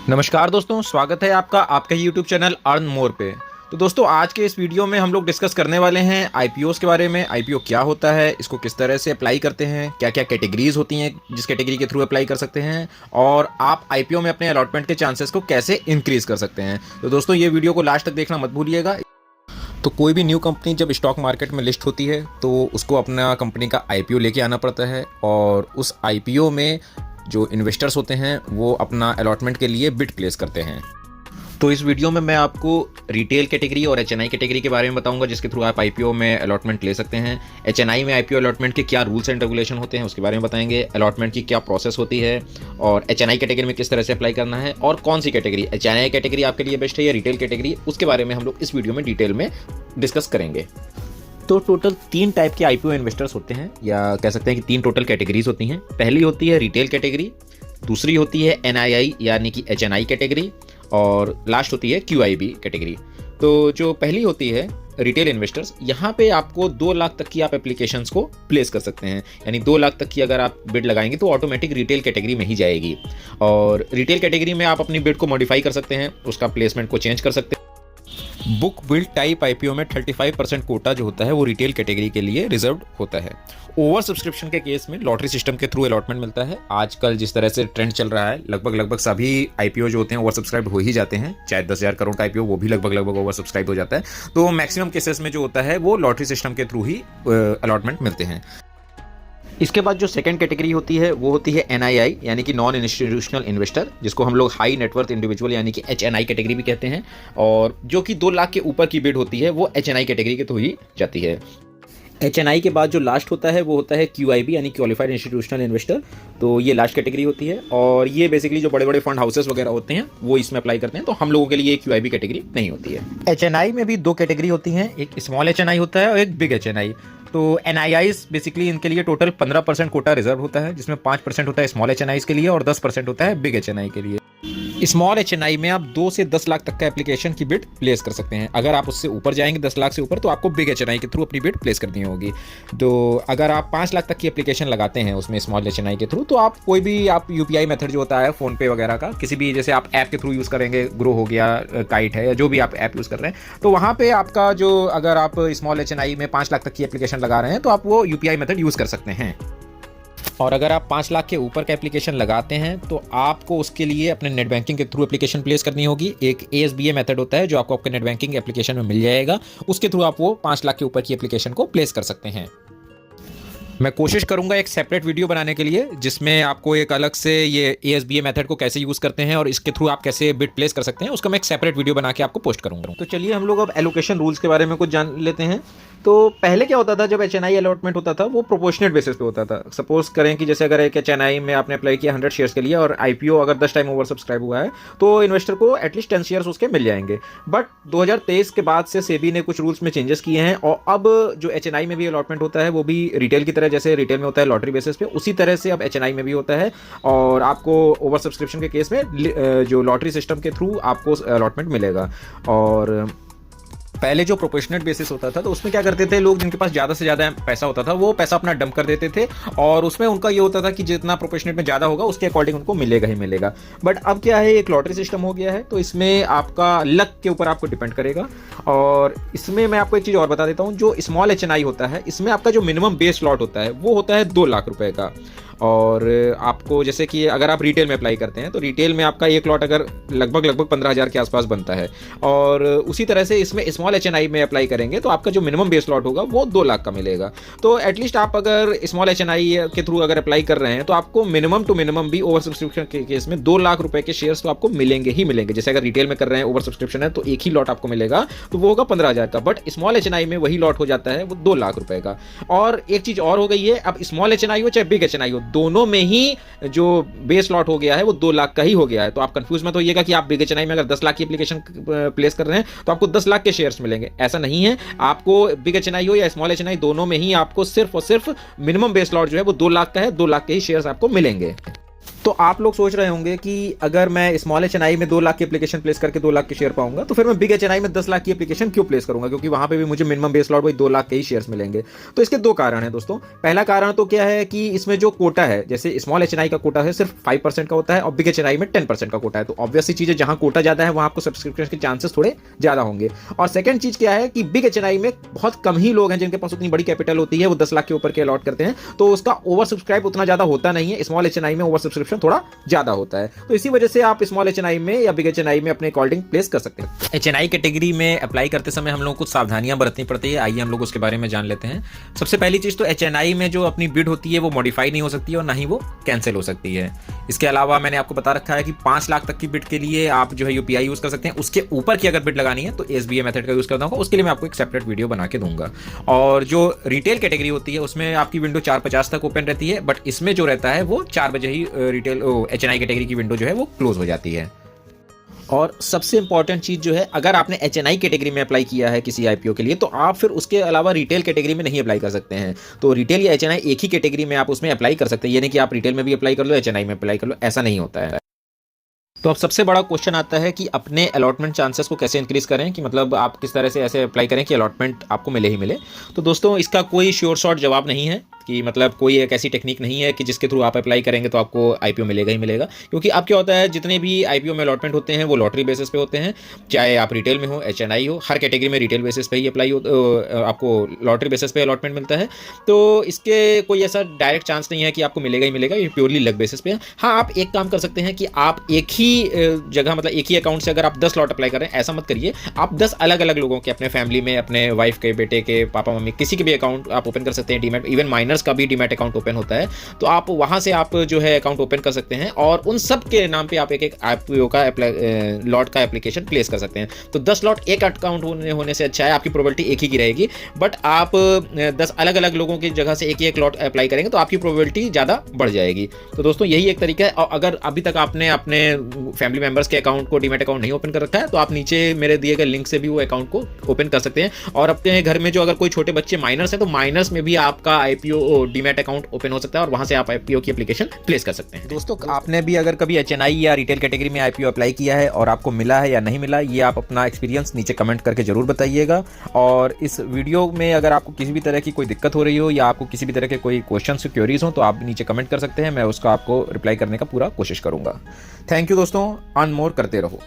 नमस्कार दोस्तों, स्वागत है आपका आपके यूट्यूब चैनल अर्न मोर पे। तो दोस्तों, आज के इस वीडियो में हम लोग डिस्कस करने वाले हैं आईपीओस के बारे में। आईपीओ क्या होता है, इसको किस तरह से अप्लाई करते हैं, क्या क्या कैटेगरीज होती हैं जिस कैटेगरी के थ्रू अप्लाई कर सकते हैं, और आप आईपीओ में अपने अलॉटमेंट के चांसेस को कैसे इंक्रीज कर सकते हैं। तो दोस्तों, ये वीडियो को लास्ट तक देखना मत भूलिएगा। तो कोई भी न्यू कंपनी जब स्टॉक मार्केट में लिस्ट होती है तो उसको अपना कंपनी का आईपीओ लेके आना पड़ता है, और उस आईपीओ में जो इन्वेस्टर्स होते हैं वो अपना अलॉटमेंट के लिए बिड प्लेस करते हैं। तो इस वीडियो में मैं आपको रिटेल कैटेगरी और एचएनआई कैटेगरी के बारे में बताऊंगा जिसके थ्रू आप आईपीओ में अलॉटमेंट ले सकते हैं। एचएनआई में आईपीओ अलॉटमेंट के क्या रूल्स एंड रेगुलेशन होते हैं उसके बारे में बताएंगे, अलॉटमेंट की क्या प्रोसेस होती है, और एचएनआई कैटेगरी में किस तरह से अप्लाई करना है, और कौन सी कैटेगरी एचएनआई कैटेगरी आपके लिए बेस्ट है या रिटेल कैटेगरी, उसके बारे में हम लोग इस वीडियो में डिटेल में डिस्कस करेंगे। तो टोटल 3 टाइप के आईपीओ इन्वेस्टर्स होते हैं, या कह सकते हैं कि 3 टोटल कैटेगरीज होती हैं। पहली होती है रिटेल कैटेगरी, दूसरी होती है एनआईआई यानी कि एचएनआई कैटेगरी, और लास्ट होती है क्यूआईबी कैटेगरी। तो जो पहली होती है रिटेल इन्वेस्टर्स, यहाँ पे आपको 2 लाख तक की आप एप्लीकेशंस को प्लेस कर सकते हैं, यानी 2 लाख तक की अगर आप बिड लगाएंगे तो ऑटोमेटिक रिटेल कैटेगरी में ही जाएगी। और रिटेल कैटेगरी में आप अपनी बिड को मॉडिफाई कर सकते हैं, उसका प्लेसमेंट को चेंज कर सकते हैं। बुक बिल्ड टाइप आईपीओ में 35% कोटा जो होता है वो रिटेल कैटेगरी के लिए रिजर्व होता है। ओवर सब्सक्रिप्शन के केस में लॉटरी सिस्टम के थ्रू अलॉटमेंट मिलता है। आजकल जिस तरह से ट्रेंड चल रहा है, लगभग सभी आईपीओ जो होते हैं ओवर सब्सक्राइब हो ही जाते हैं। चाहे 10,000 करोड़ का आईपीओ वो भी लगभग ओवर सब्सक्राइब हो जाता है। तो मैक्सिमम केसेस में जो होता है वो लॉटरी सिस्टम के थ्रू ही अलॉटमेंट मिलते हैं। इसके बाद जो सेकंड कैटेगरी होती है वो होती है एनआईआई यानी कि नॉन इंस्टीट्यूशनल इन्वेस्टर, जिसको हम लोग हाई नेटवर्थ इंडिविजुअल यानी कि एचएनआई कैटेगरी भी कहते हैं, और जो कि 2 लाख के ऊपर की बिड होती है वो एचएनआई कैटेगरी के थ्रू ही जाती है। एचएनआई के बाद जो लास्ट होता है वो होता है क्यूआईबी यानी क्वालिफाइड इंस्टीट्यूशनल इन्वेस्टर। तो ये लास्ट कैटेगरी होती है, और ये बेसिकली जो बड़े बड़े फंड हाउसेस वगैरह होते हैं वो इसमें अप्लाई करते हैं। तो हम लोगों के लिए क्यूआईबी कैटेगरी नहीं होती है। एचएनआई में भी 2 कैटेगरी होती हैं, एक स्मॉल एचएनआई होता है और एक बिग एचएनआई। तो एनआईआईज बेसिकली इनके लिए टोटल 15% कोटा रिजर्व होता है, जिसमें 5% होता है स्मॉल एचएनआईज के लिए और 10% होता है बिग एचएनआई के लिए। स्मॉल एचएनआई में आप 2 से 10 लाख तक का एप्लीकेशन की बिड प्लेस कर सकते हैं। अगर आप उससे ऊपर जाएंगे 10 लाख से ऊपर तो आपको बिग एचएनआई के थ्रू अपनी बिड प्लेस करनी होगी। तो अगर आप 5 लाख तक की एप्लीकेशन लगाते हैं उसमें स्मॉल एचएनआई के थ्रू, तो आप कोई भी आप यूपीआई मेथड जो होता है फोन पे वगैरह का, किसी भी जैसे आप ऐप के थ्रू यूज़ करेंगे, ग्रो हो गया, काइट है, या जो भी आप ऐप यूज़ कर रहे हैं, तो वहाँ पे आपका जो अगर आप स्मॉल एचएनआई में 5 लाख तक की एप्लीकेशन लगा रहे हैं तो आप वो यूपीआई मेथड यूज़ कर सकते हैं। और अगर आप 5 लाख के ऊपर का एप्लीकेशन लगाते हैं तो आपको उसके लिए अपने नेट बैंकिंग के थ्रू एप्लीकेशन प्लेस करनी होगी। एक एएसबीए मेथड होता है जो आपको आपके नेट बैंकिंग एप्लीकेशन में मिल जाएगा, उसके थ्रू आप वो 5 लाख के ऊपर की एप्लीकेशन को प्लेस कर सकते हैं। मैं कोशिश करूंगा एक सेपरेट वीडियो बनाने के लिए जिसमें आपको एक अलग से ये एएसबीए मेथड को कैसे यूज़ करते हैं और इसके थ्रू आप कैसे बिड प्लेस कर सकते हैं, उसका मैं एक सेपरेट वीडियो बना के आपको पोस्ट करूंगा। तो चलिए हम लोग अब एलोकेशन रूल्स के बारे में कुछ जान लेते हैं। तो पहले क्या होता था, जब एचएनआई अलॉटमेंट होता था वो प्रोपोर्शनेट बेसिस पे होता था। सपोज करें कि जैसे अगर एक एचएनआई में आपने अप्लाई किया 100 शेयर्स के लिए और आईपीओ अगर 10 टाइम ओवर सब्सक्राइब हुआ है तो इन्वेस्टर को एटलीस्ट 10 शेयर्स उसके मिल जाएंगे। बट 2023 के बाद से सेबी ने कुछ रूल्स में चेंजेस किए हैं, और अब जो एचएनआई में भी अलॉटमेंट होता है वो भी रिटेल की तरह, जैसे रिटेल में होता है लॉटरी बेसिस पे, उसी तरह से अब एचएनआई में भी होता है। और आपको ओवर सब्सक्रिप्शन के केस में जो लॉटरी सिस्टम के थ्रू आपको अलॉटमेंट मिलेगा। और पहले जो प्रोपोर्शनेट बेसिस होता था तो उसमें क्या करते थे लोग, जिनके पास ज़्यादा से ज़्यादा पैसा होता था वो पैसा अपना डंप कर देते थे, और उसमें उनका ये होता था कि जितना प्रोपोर्शनेट में ज़्यादा होगा उसके अकॉर्डिंग उनको मिलेगा ही मिलेगा। बट अब क्या है, एक लॉटरी सिस्टम हो गया है, तो इसमें आपका लक के ऊपर आपको डिपेंड करेगा। और इसमें मैं आपको एक चीज़ और बता देता हूँ, जो स्मॉल एचएनआई होता है इसमें आपका जो मिनिमम बेस लॉट होता है वो होता है 2 लाख रुपए का। और आपको जैसे कि अगर आप रिटेल में अप्लाई करते हैं तो रिटेल में आपका एक लॉट अगर लगभग 15,000 के आसपास बनता है, और उसी तरह से इसमें स्मॉल एचएनआई में अप्लाई करेंगे तो आपका जो मिनिमम बेस लॉट होगा वो 2 लाख का मिलेगा। तो एटलीस्ट आप अगर स्मॉल एचएनआई के थ्रू अगर अप्लाई कर रहे हैं तो आपको मिनिमम टू मिनिमम भी ओवर सब्सक्रिप्शन के केस में 2 लाख रुपए के शेयर्स तो आपको मिलेंगे ही मिलेंगे। जैसे अगर रिटेल में कर रहे हैं ओवर सब्सक्रिप्शन है तो एक ही लॉट आपको मिलेगा, तो वो होगा 15,000 का। बट स्मॉल एचएनआई में वही लॉट हो जाता है वो 2 लाख रुपए का। और एक चीज और हो गई है, अब स्मॉल एचएनआई हो चाहे बिग एचएनआई हो, दोनों में ही जो बेस लॉट हो गया है वो 2 लाख का ही हो गया है। तो आप कंफ्यूज मत होइएगा कि आप बिग एचएनआई में अगर 10 लाख की एप्लीकेशन प्लेस कर रहे हैं तो आपको 10 लाख के शेयर्स मिलेंगे, ऐसा नहीं है। आपको बिग एचएनआई हो या स्मॉल एचएनआई, दोनों में ही आपको सिर्फ और सिर्फ मिनिमम बेस लॉट जो है वो 2 लाख का है, 2 लाख के ही शेयर्स आपको मिलेंगे। तो आप लोग सोच रहे होंगे कि अगर मैं स्मॉल एचएनआई में 2 लाख की एप्लीकेशन प्लेस करके 2 लाख के शेयर पाऊंगा, तो फिर मैं बिग एचएनआई में 10 लाख की एप्लीकेशन क्यों प्लेस करूंगा, क्योंकि वहां पे भी मुझे मिनिमम बेस लॉट वही 2 लाख के ही शेयर्स मिलेंगे। तो इसके 2 कारण हैं दोस्तों। पहला कारण तो क्या है कि इसमें जो कोटा है, जैसे स्मॉल एचएनआई का कोटा है सिर्फ 5% का होता है और बिग एचएनआई में 10% का कोटा है। तो ऑब्वियसली चीज है, जहां कोटा ज्यादा है वहां आपको सब्सक्रिप्शन के चांसेस थोड़े ज्यादा होंगे। और सेकंड चीज क्या है कि बिग एचएनआई में बहुत कम ही लोग हैं जिनके पास उतनी बड़ी कैपिटल होती है, वो 10 लाख के ऊपर के अलॉट करते हैं, तो उसका ओवर सब्सक्राइब उतना ज्यादा होता नहीं है। स्मॉल एचएनआई में ओवर सब्सक्रिप्शन थोड़ा ज्यादा होता है, तो इसी वजह से आप स्मॉल एचएनआई में या बिग एचएनआई में अपने अकॉर्डिंग प्लेस कर सकते हैं। एचएनआई कैटेगरी में अप्लाई करते समय हम लोग को कुछ सावधानियां बरतनी पड़ती है। आइए हम लोग उसके बारे में जान लेते हैं। सबसे पहली चीज तो एचएनआई में जो अपनी बिड होती है वो मॉडिफाई नहीं हो सकती है और ना ही वो कैंसिल हो सकती है। इसके अलावा मैंने आपको बता रखा है कि 5 लाख तक की बिड के लिए आप जो है यूपीआई यूज कर सकते हैं। उसके ऊपर की अगर बिड लगानी है तो एसबीए मेथड का यूज करना होगा। उसके लिए मैं आपको एक सेपरेट वीडियो बना के दूंगा। और जो रिटेल कैटेगरी होती है उसमें आपकी विंडो 4:50 तक ओपन रहती है, बट इसमें जो रहता है वो 4 बजे ही रिटेल एचएनआई कैटेगरी की विंडो जो है वो क्लोज हो जाती है। और सबसे इंपॉर्टेंट चीज जो है, अगर आपने एचएनआई कैटेगरी में अप्लाई किया है किसी आईपीओ के लिए, तो आप फिर उसके अलावा रिटेल कैटेगरी में नहीं अप्लाई कर सकते हैं। तो रिटेल या एचएनआई एक ही कैटेगरी में आप उसमें अप्लाई कर सकते हैं। ये नहीं कि आप रिटेल में भी अप्लाई कर लो, एचएनआई में अप्लाई कर लो, ऐसा नहीं होता है। तो अब सबसे बड़ा क्वेश्चन आता है कि अपने अलॉटमेंट चांसेस को कैसे इंक्रीज करें, कि मतलब आप किस तरह से ऐसे अप्लाई करें कि अलॉटमेंट आपको मिले ही मिले। तो दोस्तों इसका कोई श्योर शॉर्ट जवाब नहीं है कि मतलब कोई एक ऐसी टेक्निक नहीं है कि जिसके थ्रू आप अप्लाई करेंगे तो आपको आईपीओ मिलेगा ही मिलेगा। क्योंकि अब क्या होता है, जितने भी आईपीओ में अलॉटमेंट होते हैं वो लॉटरी बेसिस पे होते हैं, चाहे आप रिटेल में हो एचएनआई हो, हर कैटेगरी में रिटेल बेसिस पे ही अप्लाई हो, आपको लॉटरी बेसिस पे अलॉटमेंट मिलता है। तो इसके कोई ऐसा डायरेक्ट चांस नहीं है कि आपको मिलेगा ही मिलेगा, ये प्योरली लक बेसिस पे है। हाँ, आप एक काम कर सकते हैं कि आप एक ही जगह मतलब एक ही अकाउंट से अगर आप 10 लॉट अप्लाई कर रहे हैं, ऐसा मत करिए। आप 10 अलग अलग लोगों के, अपने फैमिली में, अपने वाइफ के, बेटे के, पापा मम्मी, किसी के भी अकाउंट आप ओपन कर सकते हैं। डीमैट, इवन माइनर्स का भी डीमैट अकाउंट ओपन होता है, तो आप वहां से आप जो है अकाउंट ओपन कर सकते हैं और उन सब के नाम पे आप एक एक आईपीओ का लॉट का एप्लीकेशन प्लेस कर सकते हैं। तो 10 लॉट एक अकाउंट होने से अच्छा है, आपकी प्रोबेबिलिटी एक ही की रहेगी। बट आप 10 अलग अलग लोगों की जगह से एक ही एक लॉट अप्लाई करेंगे तो आपकी प्रोबेबिलिटी ज़्यादा बढ़ जाएगी। तो दोस्तों यही एक तरीका है। और अगर अभी तक आपने अपने फैमिली मेंबर्स के अकाउंट को, डीमैट अकाउंट नहीं ओपन कर रखा है, तो आप नीचे मेरे दिए गए लिंक से भी वो अकाउंट को ओपन कर सकते हैं। और अपने घर में जो अगर कोई छोटे बच्चे माइनर्स हैं, तो माइनर्स में भी आपका आईपीओ डीमैट अकाउंट ओपन हो सकता है और वहां से आप आईपीओ की एप्लीकेशन प्लेस कर सकते हैं। दोस्तों आपने भी अगर कभी एचएनआई या रिटेल कैटेगरी में आईपीओ अप्लाई किया है और आपको मिला है या नहीं मिला, ये आप अपना एक्सपीरियंस नीचे कमेंट करके जरूर बताइएगा। और इस वीडियो में अगर आपको किसी भी तरह की कोई दिक्कत हो रही हो या आपको किसी भी तरह के कोई क्वेश्चन से क्वेरीज हो, तो आप नीचे कमेंट कर सकते हैं। मैं उसका आपको रिप्लाई करने का पूरा कोशिश करूंगा। थैंक यू दोस्तों, अर्न मोर करते रहो।